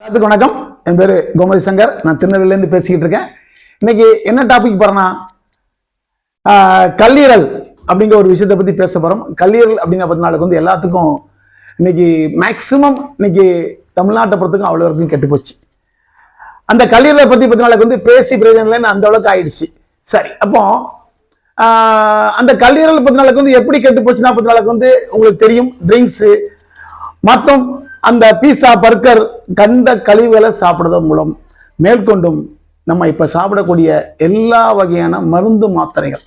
எல்லாத்துக்கும் வணக்கம். என் பேரு கோமதி சங்கர். நான் திருநெல்வேலியிலேருந்து பேசிக்கிட்டு இருக்கேன். இன்னைக்கு என்ன டாபிக் போறேன்னா, கல்லீரல் அப்படிங்கிற ஒரு விஷயத்தை பத்தி பேச போறோம். கல்லீரல் அப்படிங்கிற பத்தினாலுக்கு வந்து எல்லாத்துக்கும் இன்னைக்கு மேக்சிமம் இன்னைக்கு தமிழ்நாட்டை பொறுத்துக்கும் அவ்வளோ வரைக்கும் கெட்டு போச்சு. அந்த கல்லீரலை பத்தி பத்தினாலுக்கு வந்து பேசி பிரயோஜனம் அந்த அளவுக்கு ஆயிடுச்சு. சரி, அப்போ அந்த கல்லீரல் பத்தினாலுக்கு வந்து எப்படி கெட்டு போச்சுன்னா பத்தினாலுக்கு வந்து உங்களுக்கு தெரியும், ட்ரிங்க்ஸ் மற்றும் அந்த பீஸா பர்கர் கண்ட கழிவுகளை சாப்பிடுவதன் மூலம் மேற்கொண்டும் நம்ம இப்ப சாப்பிடக்கூடிய எல்லா வகையான மருந்து மாத்திரைகள்,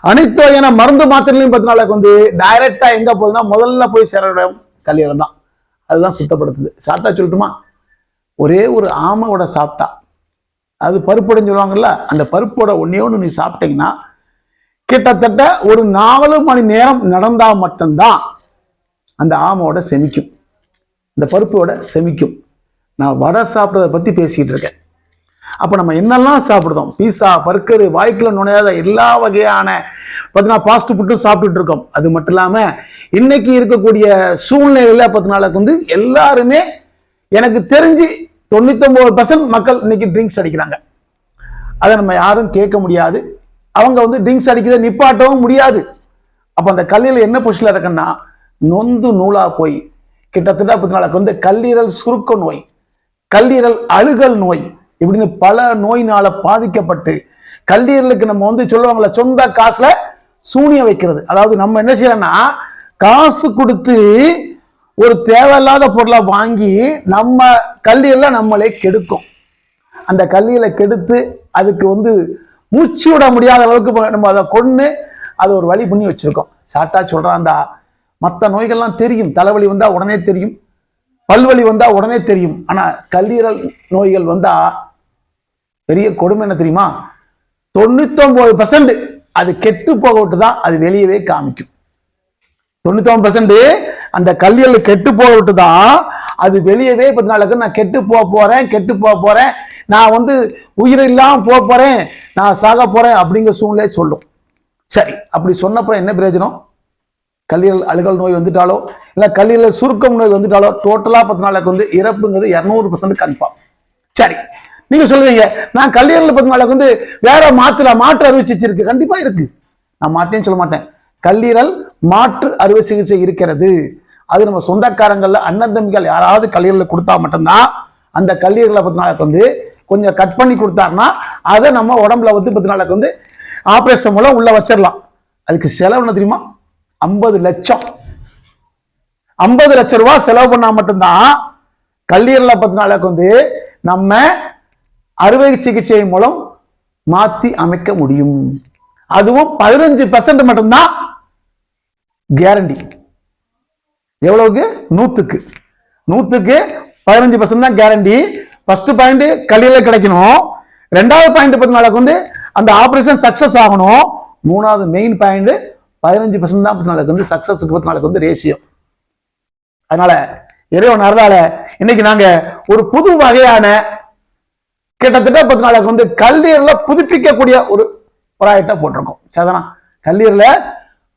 அனைத்து வகையான மருந்து மாத்திரைகளையும் பார்த்தீங்கன்னா வந்து டைரக்டா எங்க போகுதுன்னா முதல்ல போய் சேர கல்லீரல் தான். அதுதான் சுத்தப்படுத்துது. சாப்பிட்டா சொல்லட்டுமா, ஒரே ஒரு ஆமையோட சாப்பிட்டா, அது பருப்புடைன்னு சொல்லுவாங்கல்ல, அந்த பருப்போட ஒன்னே ஒன்று நீ சாப்பிட்டீங்கன்னா கிட்டத்தட்ட ஒரு 4 மணி நேரம் நடந்தா மட்டும்தான் அந்த ஆமையோட செமிக்கும், இந்த பருப்போட செமிக்கும். நான் வடை சாப்பிட்றதை பத்தி பேசிக்கிட்டு இருக்கேன். அப்ப நம்ம என்னெல்லாம் சாப்பிடுறோம், பீஸா பர்கர் வாய்க்குள்ள நுழையாத எல்லா வகையான பார்த்தீங்கன்னா ஃபாஸ்ட் ஃபுட்டும் சாப்பிட்டுட்டு இருக்கோம். அது மட்டும் இல்லாம இன்னைக்கு இருக்கக்கூடிய சூழ்நிலையில பார்த்தீங்கன்னால வந்து எல்லாருமே எனக்கு தெரிஞ்சு 99% மக்கள் இன்னைக்கு ட்ரிங்க்ஸ் அடிக்கிறாங்க. அதை நம்ம யாரும் கேட்க முடியாது. அவங்க வந்து ட்ரிங்க்ஸ் அடிக்கிறத நிப்பாட்டவும் முடியாது. அப்ப அந்த கல்லீரல் என்ன பொசிஷன்ல இருக்குன்னா நொந்து நூலா போய் கிட்டத்தட்ட வந்து கல்லீரல் சுருக்க நோய், கல்லீரல் அழுகல் நோய் இப்படின்னு பல நோயினால பாதிக்கப்பட்டு கல்லீரலுக்கு நம்ம வந்து சொல்லுவாங்கல்ல, சொந்த காசுல சூனியம் வைக்கிறது. அதாவது நம்ம என்ன செய்யறோம்னா காசு கொடுத்து ஒரு தேவையில்லாத பொருளை வாங்கி நம்ம கல்லீரல நம்மளே கெடுக்கும். அந்த கல்லீரலை கெடுத்து அதுக்கு வந்து மூச்சு விட முடியாத அளவுக்கு நம்ம அதை கொண்டு அதை ஒரு வழி பண்ணி வச்சிருக்கோம். சாட்டா சொல்றான், மற்ற நோய்கள்லாம் தெரியும், தலைவலி வந்தா உடனே தெரியும், பல்வலி வந்தா உடனே தெரியும். ஆனா கல்லீரல் நோய்கள் வந்தா பெரிய கொடுமை என்ன தெரியுமா, 99% அது கெட்டு போகவிட்டு தான் அது வெளியவே காமிக்கும். 99% அந்த கல்லீரல் கெட்டு போகவிட்டு தான் அது வெளியவே பார்த்தீங்கன்னா நான் கெட்டு போறேன், நான் வந்து உயிர் இல்லாம போறேன், நான் சாக போறேன் அப்படிங்கிற சூழ்நிலை சொல்லும். சரி, அப்படி சொன்னப்ப என்ன பிரயோஜனம்? கல்லீரல் அழுகல் நோய் வந்துட்டாலோ இல்ல கல்லீரல் சுருக்கம் நோய் வந்துட்டாலோ டோட்டலா 10 நாளுக்கு வந்து இறப்புங்கிறது 200% கன்ஃபார்ம். சரி, நீங்க சொல்லுவீங்க நான் கல்லீரல் 10 நாளுக்கு வந்து வேற மாற்று அறுவை சிகிச்சை இருக்கு. கண்டிப்பா இருக்கு, நான் மாட்டேன்னு சொல்ல மாட்டேன். கல்லீரல் மாற்று அறுவை சிகிச்சை இருக்கிறது. அது நம்ம சொந்தக்காரங்கள்ல அண்ணன் தம்பிகள் யாராவது கல்லீரல் கொடுத்தா மட்டும்தான் அந்த கல்லீரலை 10 நாளுக்கு வந்து கொஞ்சம் கட் பண்ணி கொடுத்தாருன்னா அதை நம்ம உடம்புல வந்து 10 நாளுக்கு வந்து ஆபரேஷன் மூலம் உள்ள வச்சிடலாம். அதுக்கு செலவு என்ன தெரியுமா? 50 லட்சம். 50 லட்சம் ரூபாய் செலவு பண்ணா மட்டும்தான் கல்லீரலை 10 நாளுக்கு வந்து நம்ம அறுவை சிகிச்சை மூலம் மாத்தி அமைக்க முடியும். அதுவும் 15% மட்டும்தான் கேரண்டி. எவ்வளவுக்கு? 100க்கு 15% தான் கேரண்டி. ஃபர்ஸ்ட் பாயிண்ட் கல்லீரல் கிடைக்கணும், 2வது பாயிண்ட் 10 நாளுக்கு வந்து அந்த ஆபரேஷன் சக்சஸ் ஆகணும், 3வது மெயின் பாயிண்ட் 15% தான் 10 நாளுக்கு வந்து சக்சஸுக்கு 10 நாளுக்கு வந்து ரேஷியோ. அதனால இறைவன் அருளால இன்னைக்கு நாங்க ஒரு புது வகையான கிட்டத்தட்ட 10 நாளுக்கு வந்து கல்லீரல புதுப்பிக்கக்கூடிய ஒரு ப்ராடக்டா போட்டிருக்கோம். சரிதானா? கல்லீரல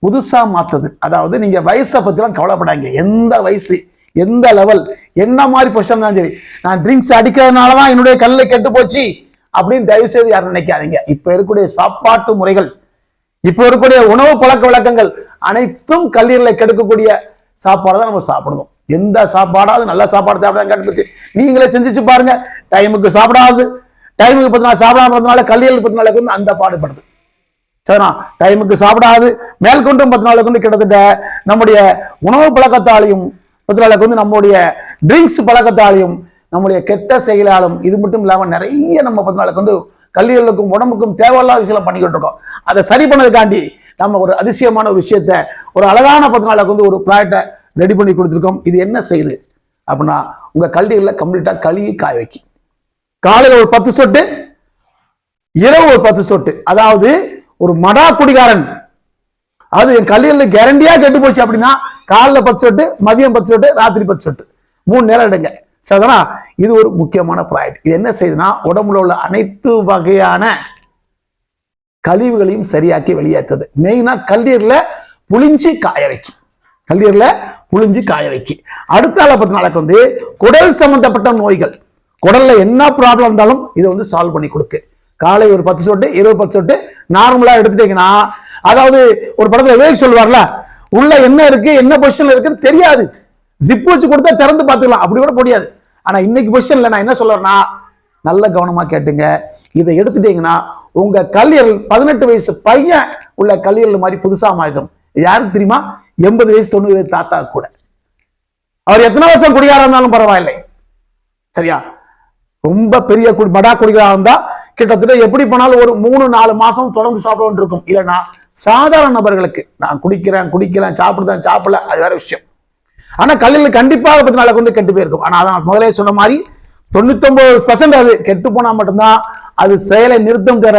புதுசா மாத்துது. அதாவது நீங்க வயசை பத்திலாம் கவலைப்படாங்க. எந்த வயசு, எந்த லெவல், என்ன மாதிரி பொசிஷன் தான் சரி, நான் ட்ரிங்க்ஸ் அடிக்கிறதுனாலதான் என்னுடைய கல்லை கெட்டு போச்சு அப்படின்னு தயவு செய்து யாரும் நினைக்காதீங்க. இப்ப இருக்கக்கூடிய சாப்பாட்டு முறைகள், இப்ப இருக்கக்கூடிய உணவு பழக்க வழக்கங்கள் அனைத்தும் கல்லீரலை கெடுக்கக்கூடிய சாப்பாடு தான் நம்ம சாப்பிடணும். எந்த சாப்பாடாவது நல்ல சாப்பாடு சாப்பிடாது நீங்களே செஞ்சுச்சு பாருங்க. டைமுக்கு சாப்பிடாது, டைமுக்கு 10 நாள் சாப்பிடாம இருந்தனால கல்லீரல் 10 நாளுக்கு வந்து அந்த பாடுபடுது. சரினா? டைமுக்கு சாப்பிடாது மேற்கொண்டும் 10 நாளுக்கு வந்து கிட்டத்தட்ட நம்முடைய உணவு பழக்கத்தாலையும் 10 நாளுக்கு வந்து நம்முடைய ட்ரிங்க்ஸ் பழக்கத்தாலையும் நம்முடைய கெட்ட செயலாலும் இது மட்டும் இல்லாம நிறைய நம்ம 10 நாளுக்கு வந்து கல்லீரலுக்கும் உடம்புக்கும் தேவையில்லாத விஷயம் பண்ணிக்கிட்டு இருக்கோம். அதை சரி பண்ணதுக்காண்டி நம்ம ஒரு அதிசயமான ஒரு விஷயத்த, ஒரு அழகான 10 நாளுக்கு வந்து ஒரு ப்ராடக்டை ரெடி பண்ணி கொடுத்துருக்கோம். இது என்ன செய்யுது அப்படின்னா, உங்க கல்லீரல கம்ப்ளீட்டா கழுவி காய வைக்கும். காலையில ஒரு 10 சொட்டு, இரவு ஒரு 10 சொட்டு. அதாவது ஒரு மடா குடிகாரன், அது என் கல்லீரல கேரண்டியா கெட்டு போச்சு அப்படின்னா காலைல 10 சொட்டு, மதியம் 10 சொட்டு, ராத்திரி 10 சொட்டு, 3 நேரம் எடுங்க. சரிதானா? இது ஒரு முக்கியமான ப்ராடக்ட். இது என்ன செய்யுதுன்னா உடம்புல உள்ள அனைத்து வகையான கழிவுகளையும் சரியாக்கி வெளியேற்றுது. மெயினா கல்லீரல புளிஞ்சு காய வைக்கும். கல்லீரல புழிஞ்சு காய வைக்கி. அடுத்த ஆளை பத்தி நாளைக்கு வந்து குடல் சம்பந்தப்பட்ட நோய்கள், குடல்ல என்ன ப்ராப்ளம் இருந்தாலும் இதை வந்து சால்வ் பண்ணி கொடுக்கு. காலை ஒரு 10 சொட்டு 20 சொட்டு நார்மலா எடுத்துட்டீங்கன்னா, அதாவது ஒரு படத்துல விவேக் சொல்லுவார்ல, உள்ள என்ன இருக்கு என்ன பொசிஷன்ல இருக்குன்னு தெரியாது, ஜிப் வச்சு கொடுத்தா திறந்து பார்த்துக்கலாம், அப்படி கூட முடியாது. ஆனா இன்னைக்கு பொசிஷன்ல நான் என்ன சொல்றேன்னா, நல்ல கவனமா கேட்டுங்க. இதை எடுத்துட்டீங்கன்னா உங்க கல்லீரல் 18 வயசு பையன் உள்ள கல்லீரல் மாதிரி புதுசா மாறிடும். யாருக்கு தெரியுமா? 80 வயசு 90 வயசு தாத்தா கூட. அவர் எத்தனை வருஷம் குடிகாரா இருந்தாலும் பரவாயில்லை, சரியா? ரொம்ப பெரிய படா குடிகாரா இருந்தா கிட்டத்தட்ட எப்படி போனாலும் ஒரு 3-4 மாசம் தொடர்ந்து சாப்பிட வேண்டியிருக்கும். இல்லைன்னா சாதாரண நபர்களுக்கு நான் குடிக்கிறேன் சாப்பிடுறேன் சாப்பிடல, அது வேற விஷயம். ஆனா கல்லீரல் கண்டிப்பாக 10 நாளுக்கு வந்து கெட்டு போயிருக்கும். ஆனா அதான் முதலே சொன்ன மாதிரி 99% அது கெட்டு போனா மட்டும்தான் அது செயலை நிறுத்தம் தர,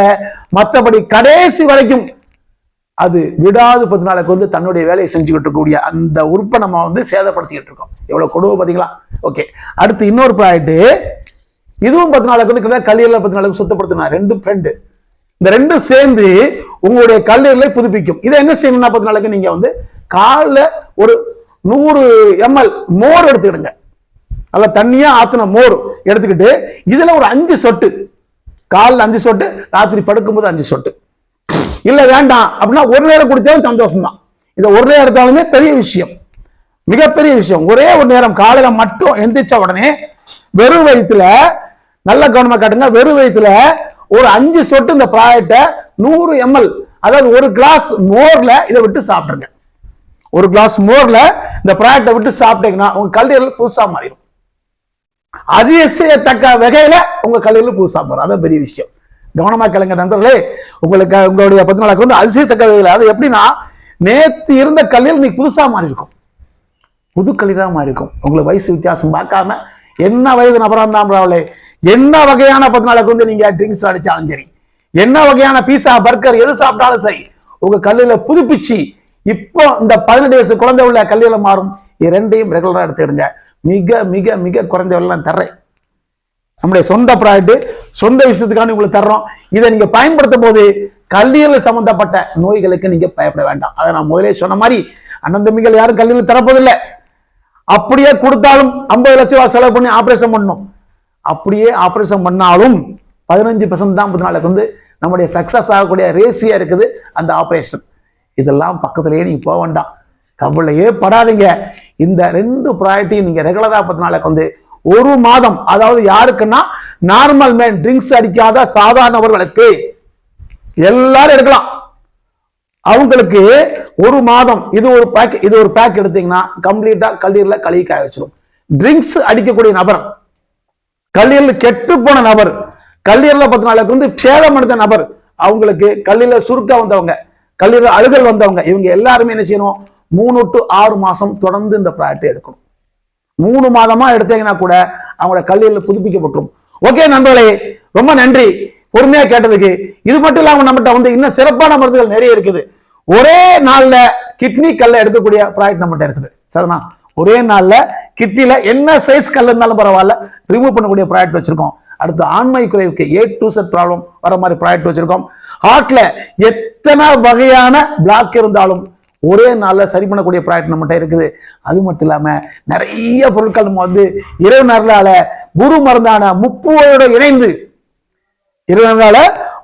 மற்றபடி கடைசி வரைக்கும் அது விடாது 10 நாளுக்கு வந்து தன்னுடைய வேலையை செஞ்சுக்கிட்டு இருக்கக்கூடிய அந்த உறுப்பை நம்ம வந்து சேதப்படுத்திக்கிட்டு இருக்கோம். எவ்வளவு கொடுமை பாத்தீங்களா? ஓகே, அடுத்து இன்னொரு ப்ராடக்ட், இதுவும் 10 நாளுக்கு வந்து கல்லீரல 10 நாளுக்கு சுத்தப்படுத்தினா, ரெண்டும் ஃப்ரெண்டு. இந்த ரெண்டும் சேர்ந்து உங்களுடைய கல்லீரலை புதுப்பிக்கும். இதை என்ன செய்யணும்னா 10 நாளுக்கு நீங்க வந்து காலைல ஒரு 100 ml மோர் எடுத்துக்கிடுங்க. அல்ல தண்ணியா ஆத்தின மோர் எடுத்துக்கிட்டு இதுல ஒரு 5 சொட்டு, காலைல 5 சொட்டு, ராத்திரி படுக்கும்போது 5 சொட்டு. இல்ல வேண்டாம் அப்படின்னா ஒரு நேரம் குடித்தாலும் சந்தோஷம் தான். இதை ஒரு நேரம் எடுத்தாலுமே பெரிய விஷயம், மிகப்பெரிய விஷயம். ஒரே ஒரு நேரம் காலையில மட்டும் எந்திரிச்ச உடனே வெறும் வயிற்றுல, நல்ல கவனமா காட்டுங்க, வெறும் வயிற்றுல ஒரு 5 சொட்டு இந்த ப்ராடக்டை 100 ml, அதாவது ஒரு கிளாஸ் மோர்ல இதை விட்டு சாப்பிடுங்க. ஒரு கிளாஸ் மோர்ல இந்த ப்ராடக்டை விட்டு சாப்பிட்டீங்கன்னா உங்க கல்லீரல் புதுசா மாறிடும். அதிசயத்தக்க வகையில உங்க கல்லீரல் புதுசா மாறும். அதான் பெரிய விஷயம். கவனமா கேளுங்க நண்பர்களே. உங்களுக்கு உங்களுடைய 10 நாளுக்கு வந்து அதிசயத்தக்க வகையில, அது எப்படின்னா, நேத்து இருந்த கல்லீரல் இன்னைக்கு புதுசா மாறி இருக்கும், புது கல்லீரலா மாறி இருக்கும். உங்களுக்கு வயசு வித்தியாசம் பார்க்காம என்ன வயது நபரா இருந்தாலும், என்ன வகையான 10 நாளுக்கு வந்து நீங்க ட்ரிங்க்ஸ் அடிச்சாலும் சரி, என்ன வகையான பீஸா பர்கர் எது சாப்பிட்டாலும் சரி, உங்க கல்லீரல புதுப்பிச்சு இப்போ இந்த 18 வயசு குழந்தை உள்ள கல்லீரல மாறும். இரண்டையும் ரெகுலரா எடுத்துடுங்க. மிக மிக மிக குறைந்த விலை நான் தர்றேன். நம்முடைய சொந்த ப்ராடக்ட், சொந்த விஷயத்துக்கான உங்களுக்கு தர்றோம். இதை நீங்க பயன்படுத்தும் போது கல்லீரல் சம்பந்தப்பட்ட நோய்களுக்கு நீங்க பயப்பட வேண்டாம். அதை நான் முதலே சொன்ன மாதிரி அண்ணன் தம்பிகள் யாரும் கல்லீரல் தரப்போதில்லை. அப்படியே கொடுத்தாலும் 50 லட்சம் ரூபாய் செலவு பண்ணி ஆபரேஷன் பண்ணணும். அப்படியே ஆபரேஷன் பண்ணாலும் 15% தான் 10 நாளுக்கு வந்து நம்முடைய சக்சஸ் ஆகக்கூடிய ரேசியா இருக்குது அந்த ஆபரேஷன். இதெல்லாம் பக்கத்திலேயே நீங்க போக வேண்டாம், கவலையே படாதீங்க. இந்த 2 ப்ராடக்டையும் நீங்க ரெகுலரா 10 நாளுக்கு வந்து ஒரு மாதம், அதாவது யாருக்குன்னா நார்மல் மேன், ட்ரிங்க்ஸ் அடிக்காத சாதாரணவர்களுக்கு எல்லாரும் எடுக்கலாம். அவங்களுக்கு ஒரு மாதம் இது ஒரு பேக் எடுத்தீங்கன்னா கம்ப்ளீட்டா கல்லீரல கழுவி காய வச்சிடும். ட்ரிங்க்ஸ் அடிக்கக்கூடிய நபர், கல்லீரல் கெட்டு போன நபர், கல்லீரல 10 நாளுக்கு வந்து சேதம் எடுத்த நபர், அவங்களுக்கு கல்லீரல சுருக்க வந்தவங்க, கல்லீரல் அழுகல் வந்தவங்க, இவங்க எல்லாருமே என்ன செய்யணும்? 3 to 6 மாசம் தொடர்ந்து இந்த ப்ராடக்ட் எடுக்கணும். 3 மாதமா எடுத்தீங்கன்னா கூட அவங்களோட கல்லீரல் புதுப்பிக்கப்பட்டுரும். ஓகே நண்பர்களே, ரொம்ப நன்றி பொறுமையா கேட்டதுக்கு. இது மட்டும் இல்லாம நம்மகிட்ட வந்து இன்னும் சிறப்பான மருந்துகள் நிறைய இருக்குது. ஒரே நாள்ல கிட்னி கல்ல எடுக்கக்கூடிய ப்ராடக்ட் நம்மகிட்ட இருக்குது. சரிண்ணா? ஒரே நாள்ல கிட்னில என்ன சைஸ் கல் இருந்தாலும் பரவாயில்ல, ரிமூவ் பண்ணக்கூடிய ப்ராடக்ட் வச்சிருக்கோம். அடுத்து ஆண்மை குறைவுக்கு A to Z ப்ராப்ளம் வர மாதிரி ப்ராடக்ட் வச்சிருக்கோம். ஹார்ட்ல எத்தனை வகையான பிளாக் இருந்தாலும் ஒரே நாள்ல சரி பண்ணக்கூடிய ப்ராடக்ட் நம்மகிட்ட இருக்குது. அது மட்டும் இல்லாம நிறைய பொருட்கள் நம்ம வந்து இறைவனால குரு மருந்தான முப்போட இணைந்து, இறைவனால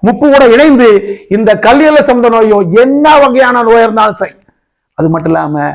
முப்போட இணைந்து இந்த கல்லீரல் சம்பந்த நோயோ என்ன வகையான நோய் இருந்தாலும் சரி, அது மட்டும் இல்லாம